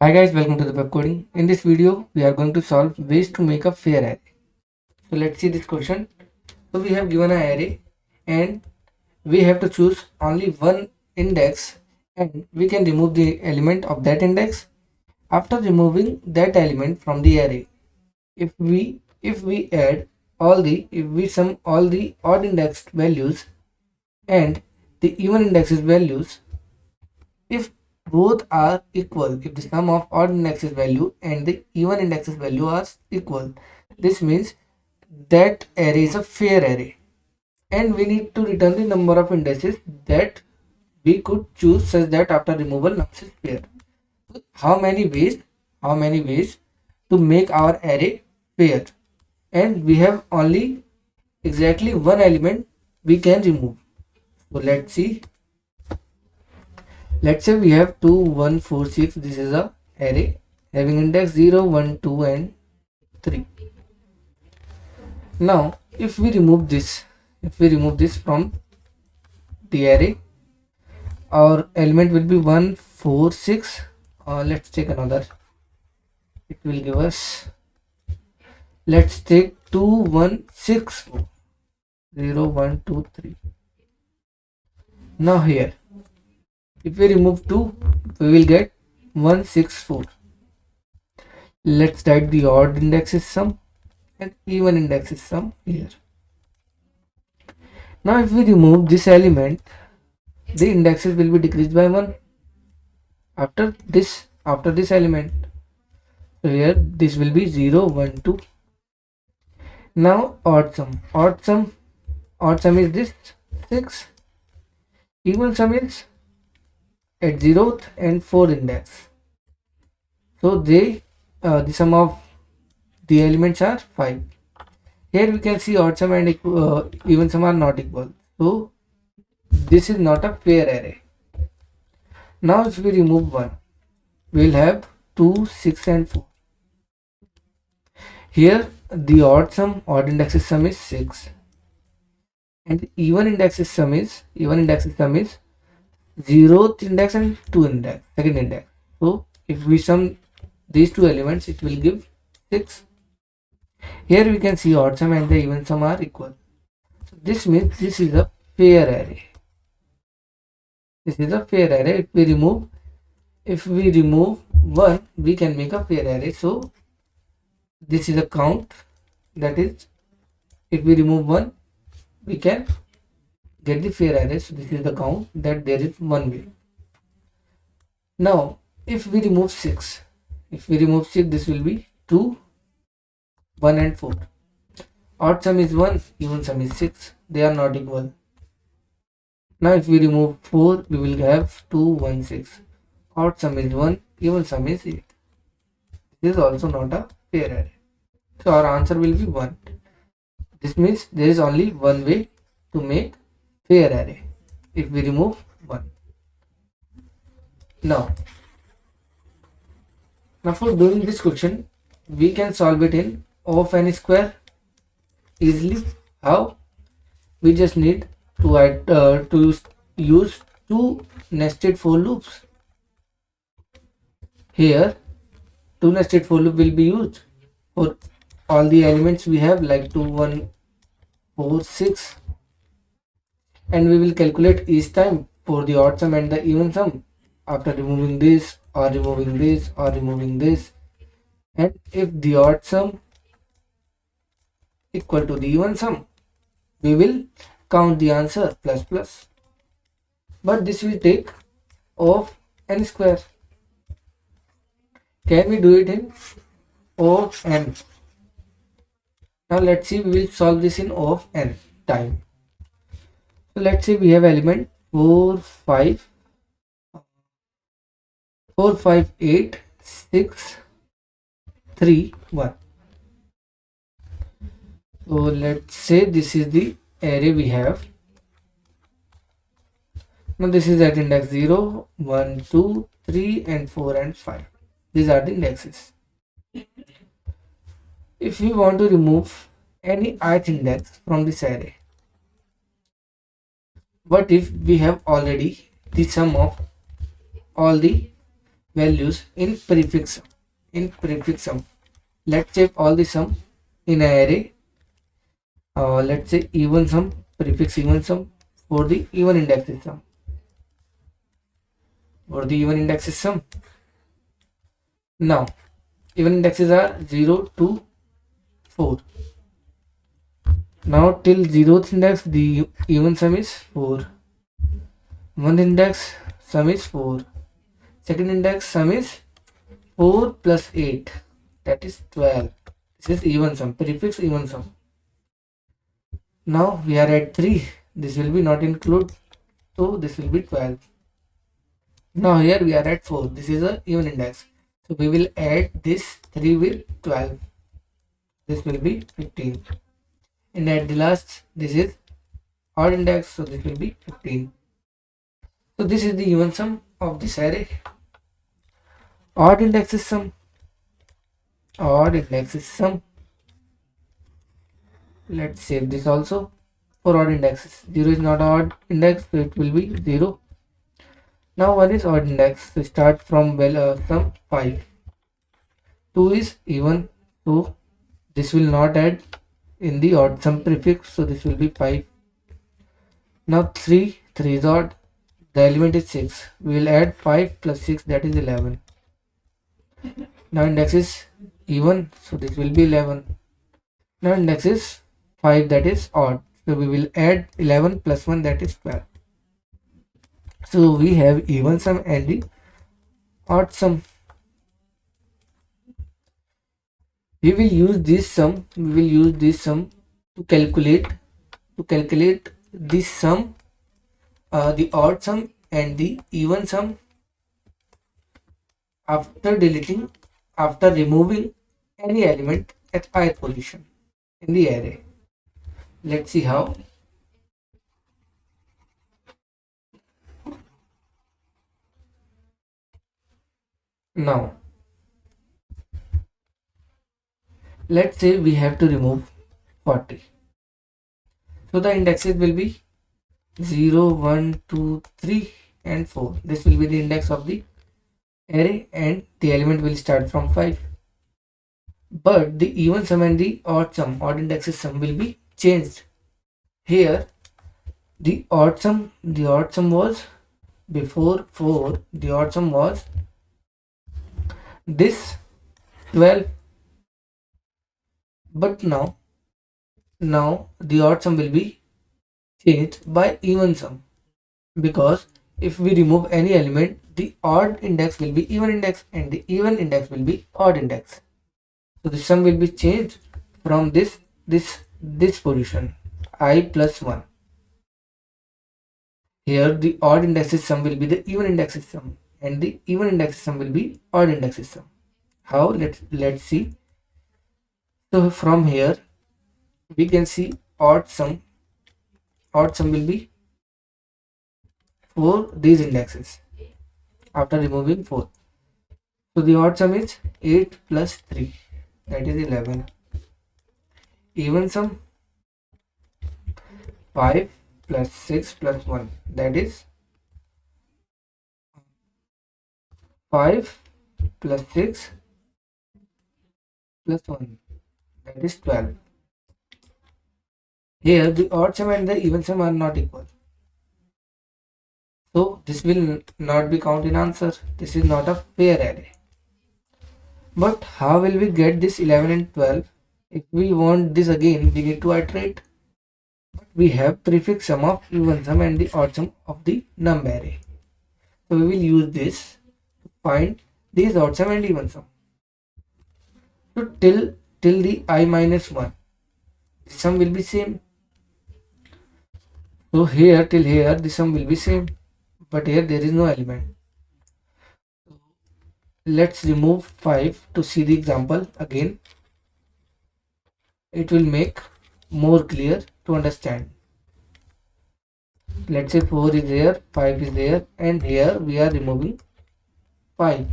Hi guys, welcome to the Pepcoding. In this video, we are going to solve ways to make a fair array. So let's see this question. So we have given an array and we have to choose only one index and we can remove the element of that index after removing that element from the array. If we add if we sum all the odd indexed values and the even indexes values, if both are equal, if the sum of odd indexes value and the even indexes value are equal, this means that array is a fair array, and we need to return the number of indices that we could choose such that after removal nums is fair. So how many ways to make our array fair, and we have only exactly one element we can remove. So let's say we have 2 1 4 6. This is a array having index 0 1 2 and 3. Now if we remove this from the array, our element will be 1 4 6. Let's take another. It will give us, let's take 2 1 6 4 0 1 2 3. Now here, if we remove 2, we will get 1 6 4. Let's write the odd indexes sum and even indexes sum here. Now if we remove this element, the indexes will be decreased by 1 after this element. So here this will be 0 1 2. Now odd sum is this 6. Even sum is at 0th and 4th index. So the sum of the elements are 5. Here we can see odd sum and even sum are not equal. So this is not a fair array. Now if we remove 1, we will have 2 6 and 4. Here the odd indexes sum is 6, and the even indexes sum is 0th index and second index. So if we sum these two elements, it will give 6. Here we can see odd sum and the even sum are equal. So this means this is a fair array. If we remove 1, we can make a fair array. So this is a count, that is, if we remove 1, we can get the fair array. So this is the count that there is one way. Now if we remove 6, this will be 2 1 and 4. Odd sum is 1, even sum is 6. They are not equal. Now if we remove 4, we will have 2 1 6. Odd sum is 1, even sum is 8. This is also not a fair array. So our answer will be 1. This means there is only one way to make fair array, if we remove 1. Now for doing this question, we can solve it in O of n square easily. How? We just need to add to use two nested for loops. Here two nested for loop will be used for all the elements we have, like 2 1 4 6, and we will calculate each time for the odd sum and the even sum after removing this or removing this or removing this. And if the odd sum equal to the even sum, we will count the answer plus plus, but this will take O of n square. Can we do it in O of n? Now let's see, we will solve this in O of n time. So let's say we have element 4 5 8 6 3 1. So let's say this is the array we have. Now this is at index 0 1 2 3 and 4 and 5. These are the indexes. If we want to remove any ith index from this array, what if we have already the sum of all the values in prefix sum. Let's check all the sum in an array. Let's say even sum, prefix even sum for the even index sum. Now even indexes are 0 to 4. Now till 0th index the even sum is 4. 1st index sum is 4. 2nd index sum is 4 plus 8, that is 12. This is even sum, prefix even sum. Now we are at 3. This will be not include, so this will be 12. Now here we are at 4. This is a even index. So we will add this 3 with 12. This will be 15. And at the last, this is odd index, so this will be 15. So this is the even sum of this array. Odd index is sum. Let's save this also for odd indexes. 0 is not odd index, so it will be 0. Now 1 is odd index, so start from sum 5. 2 is even, so this will not add in the odd sum prefix, so this will be 5. Now 3 is odd, the element is 6. We will add 5 plus 6, that is 11. Now index is even, so this will be 11. Now index is 5, that is odd, so we will add 11 plus 1, that is 12. So we have even sum and the odd sum. We will use this sum to calculate this sum, the odd sum and the even sum after removing any element at ith position in the array. Let's see how. Now let's say we have to remove 40. So the indexes will be 0, 1, 2, 3 and 4. This will be the index of the array and the element will start from 5. But the even sum and the odd indexes sum will be changed. Here the odd sum was before 4, the odd sum was this 12, but now the odd sum will be changed by even sum, because if we remove any element, the odd index will be even index and the even index will be odd index. So the sum will be changed from this position, I plus 1. Here the odd indexes sum will be the even indexes sum and the even indexes sum will be odd indexes sum. How? Let's see. So from here we can see odd sum will be for these indexes after removing 4. So the odd sum is 8 plus 3, that is 11. Even sum 5 plus 6 plus 1, that is 5 plus 6 plus 1, that is 12. Here the odd sum and the even sum are not equal, so this will not be counted in answer. This is not a fair array. But how will we get this 11 and 12? If we want this again, we need to iterate. But we have prefix sum of even sum and the odd sum of the num array, so we will use this to find these odd sum and even sum. So till the I minus 1, the sum will be same. So here till here the sum will be same, but here there is no element. Let's remove 5 to see the example again. It will make more clear to understand. Let's say 4 is there, 5 is there, and here we are removing 5.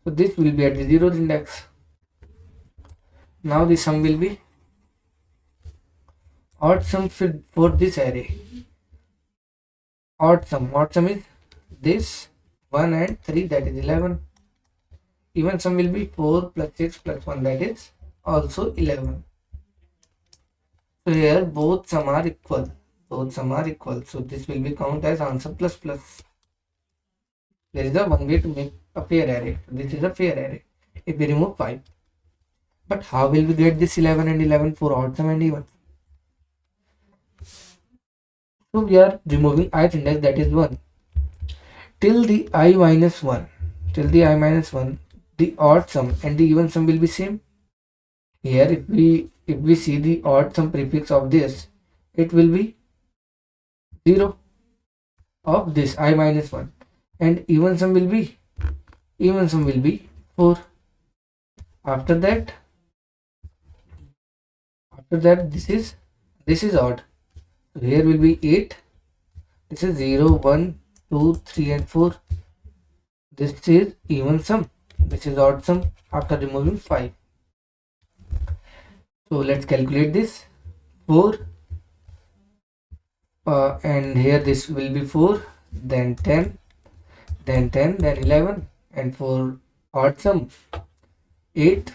So this will be at the 0th index. Now the sum will be odd sum for this array. Odd sum is this 1 and 3, that is 11. Even sum will be 4 plus 6 plus 1, that is also 11. So here both sum are equal. Both sum are equal. So this will be count as answer plus plus. There is a one way to make a fair array. This is a fair array if we remove 5. But how will we get this 11 and 11 for odd sum and even? So we are removing ith index, that is 1. Till the I minus 1. Till the I minus 1, the odd sum and the even sum will be same. Here if we see the odd sum prefix of this, it will be 0 of this I minus 1, and even sum will be 4. After that this is odd. So here will be 8. This is 0, 1, 2, 3 and 4. This is even sum. This is odd sum after removing 5. So let's calculate this. 4 and here this will be 4, then 10, then 10, then 11, and for odd sum 8,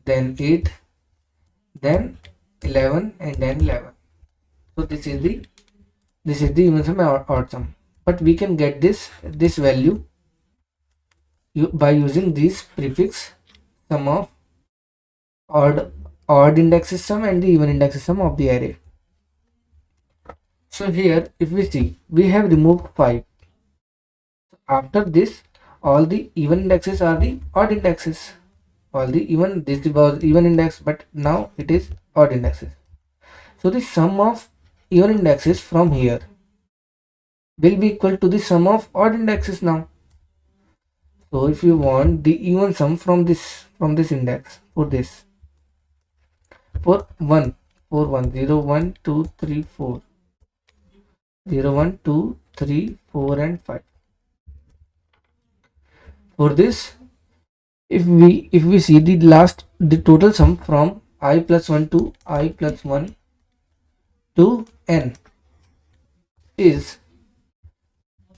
then 8, then 11, and then 11. So this is the even sum and odd sum. But we can get this value by using this prefix, sum of odd indexes sum and the even indexes sum of the array. So here if we see, we have removed 5. After this, all the even indexes are the odd indexes. This was even index, but now it is odd indexes. So the sum of even indexes from here will be equal to the sum of odd indexes now. So if you want the even sum from this index, for 1, 0, 1, 2, 3, 4, 0, 1, 2, 3, 4 and 5. For this, if we see the total sum from I plus 1 to I plus 1 to n is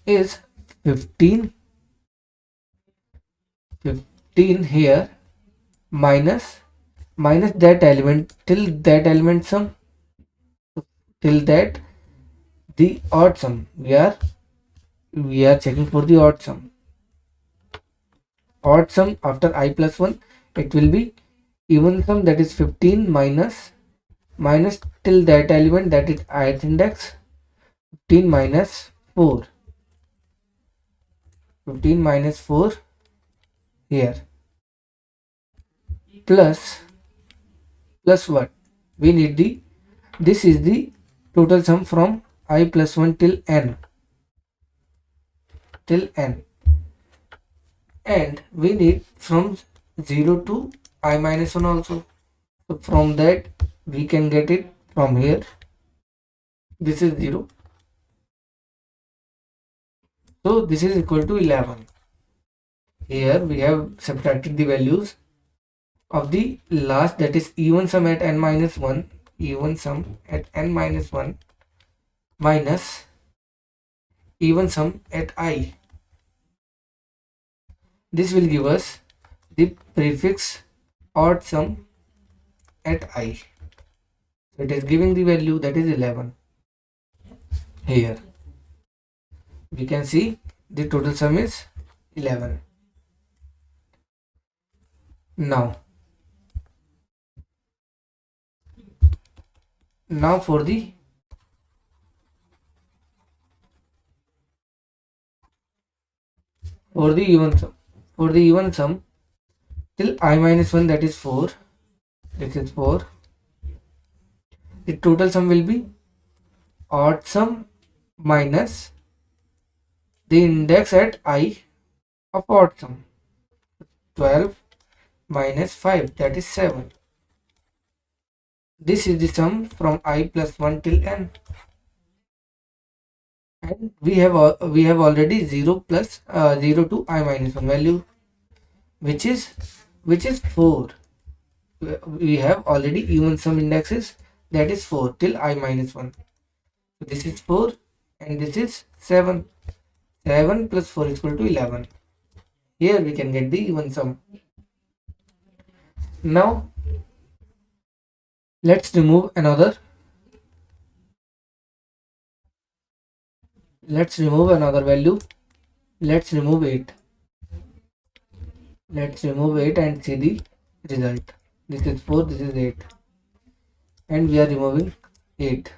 15 here, minus that element till that element sum, till that the odd sum. We are checking for the odd sum. Odd sum after I plus 1, it will be even sum, that is 15 minus till that element, that is ith index, 15 minus 4. 15 minus 4 here, plus what? We need this is the total sum from I plus 1 till n, and we need from 0 to I minus 1 also. So from that we can get it from here. This is 0. So this is equal to 11. Here we have subtracted the values of the last, that is even sum at n minus 1, minus even sum at I. This will give us the prefix odd sum at I. So it is giving the value, that is 11. Here we can see the total sum is 11. Now for the even sum, till I minus 1, that is 4. This is 4. The total sum will be odd sum minus the index at I of odd sum. 12 minus 5, that is 7. This is the sum from I plus 1 till n, and we have already 0 to I minus 1 value, which is 4. We have already even sum indexes, that is 4 till I minus 1. So this is 4 and this is 7. 7 plus 4 is equal to 11. Here we can get the even sum. Now let's remove another value. Let's remove 8. Let's remove 8 and see the result. This is 4, this is 8, and we are removing 8.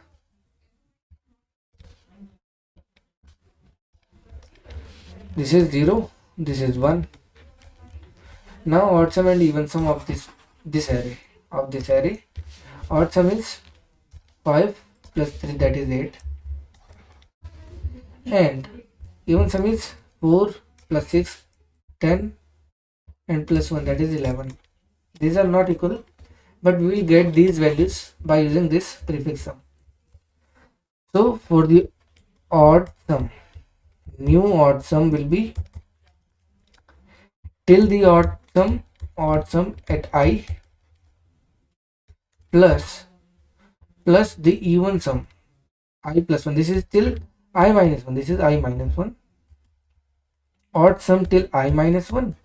This is 0, this is 1. Now odd sum and even sum of this array. Odd sum is 5 plus 3, that is 8, and even sum is 4 plus 6, 10, and plus 1, that is 11. These are not equal, but we will get these values by using this prefix sum. So for the odd sum, new odd sum will be till the odd sum at I plus the even sum I plus 1. This is till I minus 1. This is I minus 1. Odd sum till I minus 1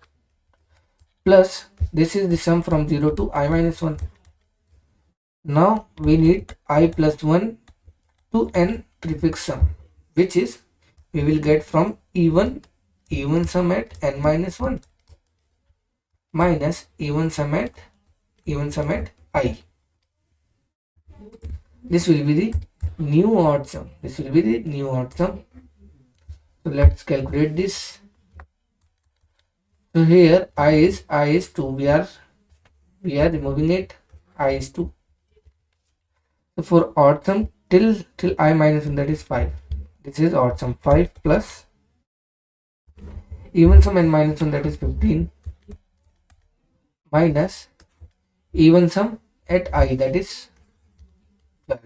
plus this is the sum from 0 to I minus 1. Now we need I plus 1 to n prefix sum, which is we will get from even sum at n minus 1 minus even sum at I. This will be the new odd sum. So let's calculate this. So here I is 2. We are removing it. I is 2. So for odd sum till I minus 1, that is 5. This is odd sum 5 plus even sum n minus 1, that is 15, minus even sum at I, that is 12.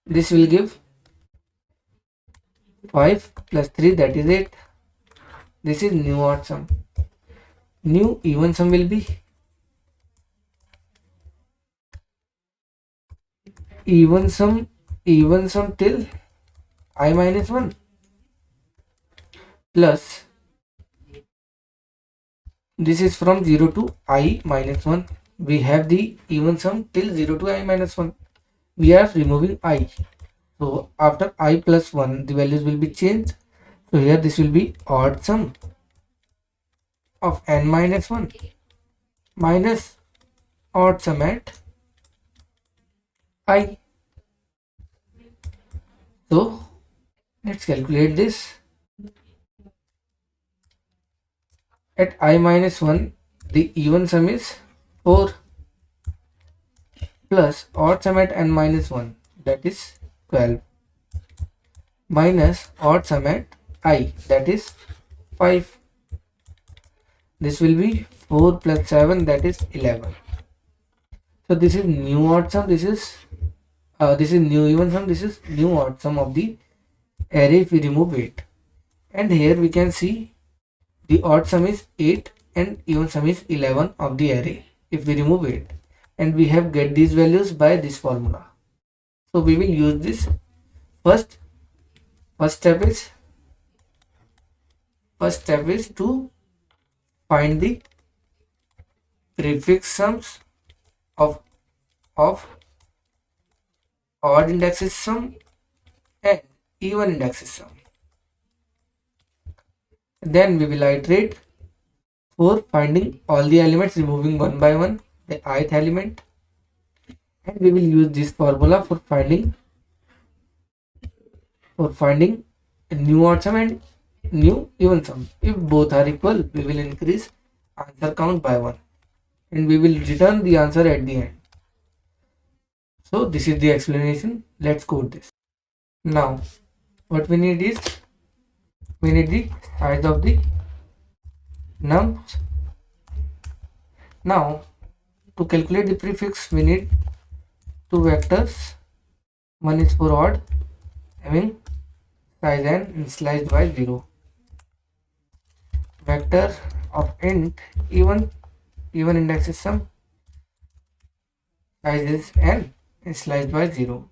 This will give 5 plus 3, that is 8. This is new odd sum. New even sum will be even sum till I minus 1 plus this is from 0 to I minus 1. We have the even sum till 0 to I minus 1. We are removing I. So after I plus 1, the values will be changed. So here this will be odd sum of n minus 1 minus odd sum at I. So let's calculate this. At I minus 1, the even sum is 4 plus odd sum at n minus 1, that is 12, minus odd sum at I, that is 5. This will be 4 plus 7, that is 11. So this is new odd sum, this is new even sum, this is new odd sum of the array if we remove 8. And here we can see the odd sum is 8 and even sum is 11 of the array if we remove 8. And we have get these values by this formula. So we will use this. First step is to find the prefix sums of odd indexes sum and even indexes sum. Then we will iterate for finding all the elements, removing one by one the ith element, and we will use this formula for finding a new odd sum and new even sum. If both are equal, we will increase answer count by 1 and we will return the answer at the end. So this is the explanation. Let's code this. Now what we need is the size of the nums. Now to calculate the prefix, we need two vectors. One is for odd, having size n and sliced by 0. Vector of int even indexes sum, size is n and sliced by 0.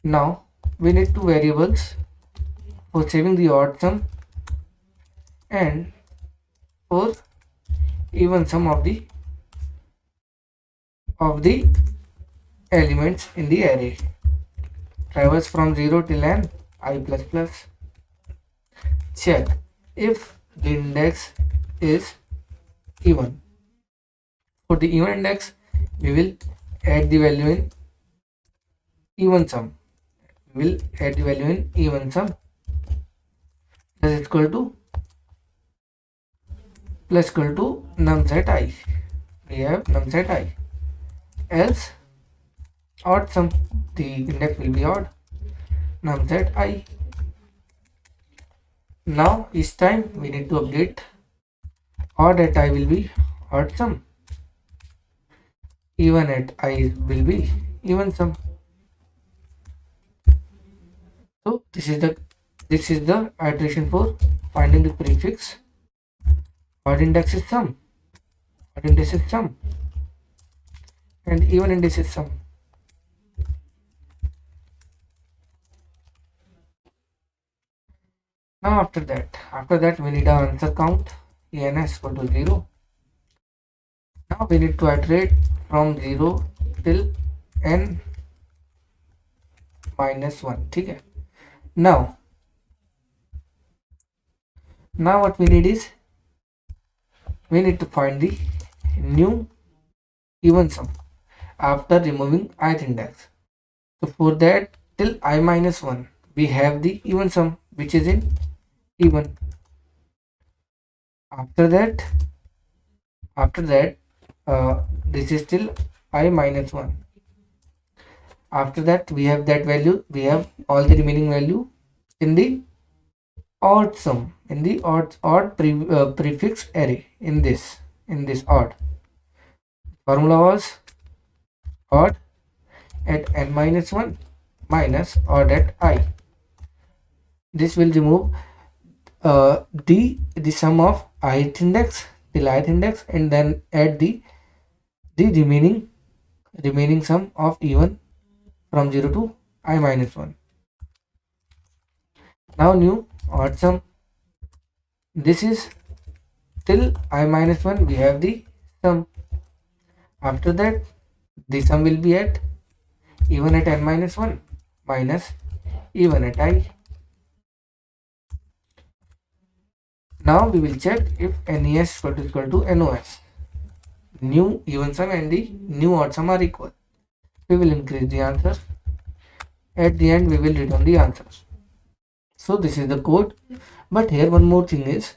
Now we need two variables for saving the odd sum and for even sum of the elements in the array. Traverse from 0 till n I plus plus. Check if the index is even. For the even index, we will add the value in even sum. We will add the value in even sum. Is equal to plus equal to num set I. We have num set I. Else odd sum, the index will be odd. Num set I. Now each time we need to update odd at I will be odd sum. Even at I will be even sum. So this is the iteration for finding the prefix. Odd index is sum. Odd index is sum. And even index is sum. Now after that we need our answer count. En is equal to 0. Now we need to iterate from 0 till n minus 1. Okay. Now what we need is we need to find the new even sum after removing ith index. So for that, till I minus 1 we have the even sum which is in even. After that this is till I minus 1. After that we have that value, we have all the remaining value in the odd sum, in the odd prefix array in this odd. Formula was odd at n minus 1 minus odd at I. This will remove the sum of ith index till ith index and then add the remaining sum of even from 0 to I minus 1. Now new odd sum. This is till I minus 1 we have the sum. After that the sum will be at even at n minus 1 minus even at I. Now we will check if NES is equal to NOS. New even sum and the new odd sum are equal. We will increase the answer. At the end we will return the answer. So this is the code. But here one more thing is,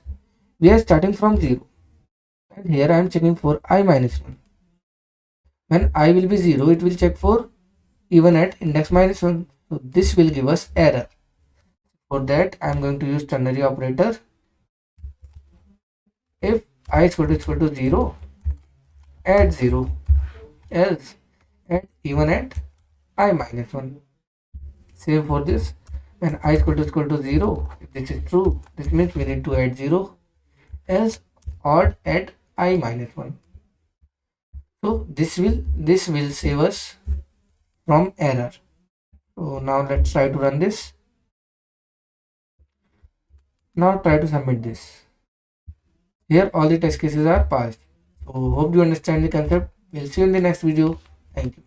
we are starting from 0 and here I am checking for I minus 1. When I will be 0, it will check for even at index minus 1. So this will give us error. For that I am going to use ternary operator. If I is equal to 0, add 0, else add even at I minus 1. Same for this. When I is equal to 0, if this is true, this means we need to add 0, else odd at I minus 1. So this will save us from error. So now let's try to run this. Now try to submit this. Here all the test cases are passed. So hope you understand the concept. We'll see you in the next video. Thank you.